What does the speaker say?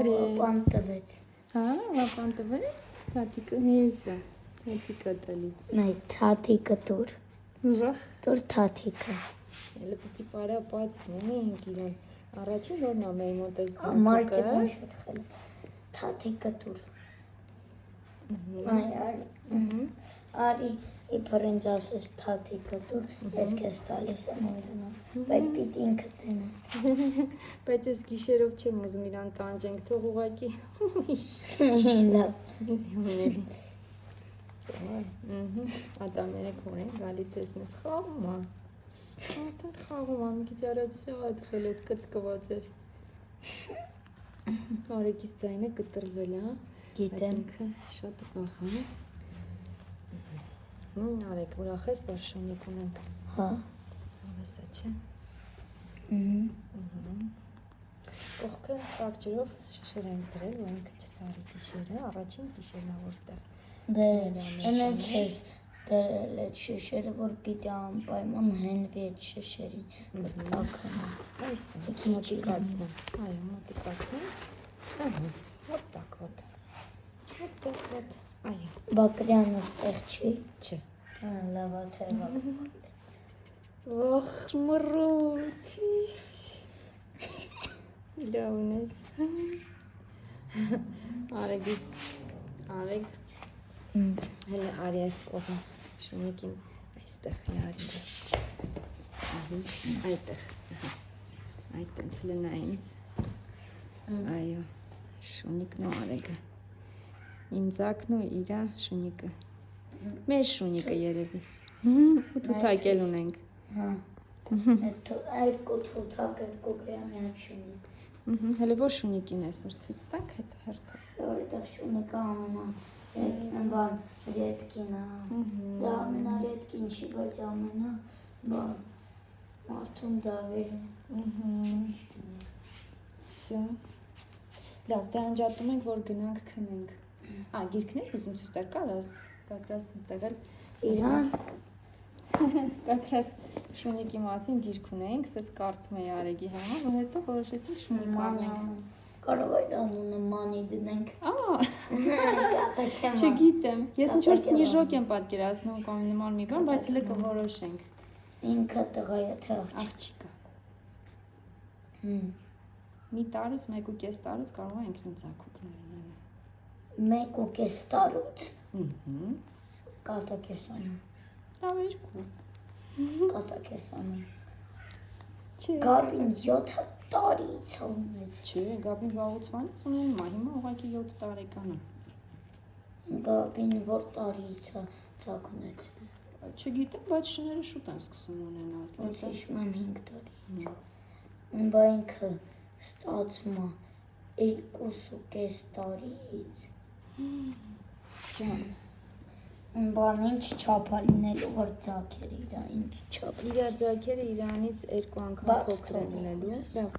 Պապան տվեց։ Հա, պապան տվեց, թաթիկը հեզա, թաթիկը տալի։ Նայ, թաթիկը տուր։ Վախ։ Տուր թաթիկը։ Էլի պիտի պարապացնենք իրան։ Առաջին որն է մեր մոտ էս Մարկետում շատ խել։ Թաթիկը տուր։ Այ, արի իբր ինձ ասես թաթիկը տուր, ես քեզ տալիս եմ օրինակ, բայց պիտի ինքը տենա։ Բայց ես գիշերով չեմ ուզում իրան տանջենք, թող ուղակի։ Լավ։ Ունելի։ Ատամերը կորեն, գալի տեսնես խաղում է։ Ատան խաղում է, մի քիչ առաջ շատ խելոք կծկված էր։ Արեկիս ձայնը կտրվել է, Գիտեմ։ ինքը շատ ուրախ է։ Արեք, ուրախ ես, որ շունիկ ունենք։ Հա։ Հավեսա չէ։ Կողքը տաք ջրով շշեր ենք դրել, որ ինքը չսարի գիշերը, առաջին գիշերն է որ ստեղ։ Դե, այնց ես դրել այդ շշերը, որ պիտի անպայման հենվի այդ շշերին, որ տաքնա։ Այս մոտիկացնեմ, այո, մոտիկացնեմ, ոտ տակ, ոտ, այո։ Բակրյանը ստեղ չի։ Չէ։ Լավա թեղա։ Ախ, մռոտ, լավն էր։ Արեգ, հելը արի այս կողը, շունիկին այստեղ լարին։ Այդտեղ, այդ տենց լնա ինձ, այո, շունիկն ու արեգը, իմ ձակն ու իրա շունիկը, մեր շունիկը երևի, ու թութակել ունենք։ Երկու թութակ, երկու գրյամի այդ շունիկ։ Հելը որ շունիկին ես նրցույց տակ հետ հերթով։ Որտեղ շունիկը ամենա ռետկին է, դա ամենա ռետկին չի, բայց ամենա մարդում դա վերում։ Սյո։ Լավ, դե անջատում ենք, որ գնանք քնենք։ Գիրքներ ուզում ցույց տալ կարաս, կակրաս տեղել։ Իրան։ Կակրաս շունիկի մասին գիրք ունենք, սես կարդում էի Արեգի համար, որ հետո որոշեցինք շունիկ առնենք։ Կարող է անունը մանի դնենք։ Չգիտեմ, ես ինչ-որ սնիժոկ եմ պատկերացնում կամ նման մի բան, բայց հլը կորոշենք։ Ինքը տղա է թե աղջիկը։ Մի տարուց, 1.5 տարուց կարող է ինքնին ձակուկներ ունենալ։ 1.5 տարուց։ Կատակ ես անում։ Լավ երկու։ Կատակ ես անում։ Չէ, Գաբին 7 տարից ունեց։ Չէ, Գաբին վաղուց վանից ունեն, հիմա ուղղակի 7 տարեկան է։ Գաբին որ տարից է ձակ ունեցել։ Չգիտեմ, բայց շները շուտ են սկսում ունենալ։ Ոնց հիշում եմ 5 տարից։ Բա ինքը ստացվում է 2.5 տարից։ Ջան։ Բան ինչ չափ է լինելու, որ ձակեր իրա, ինչ չափ։ Իրա ձակերը իրանից 2 անգամ փոքր են լինելու։ Լավ,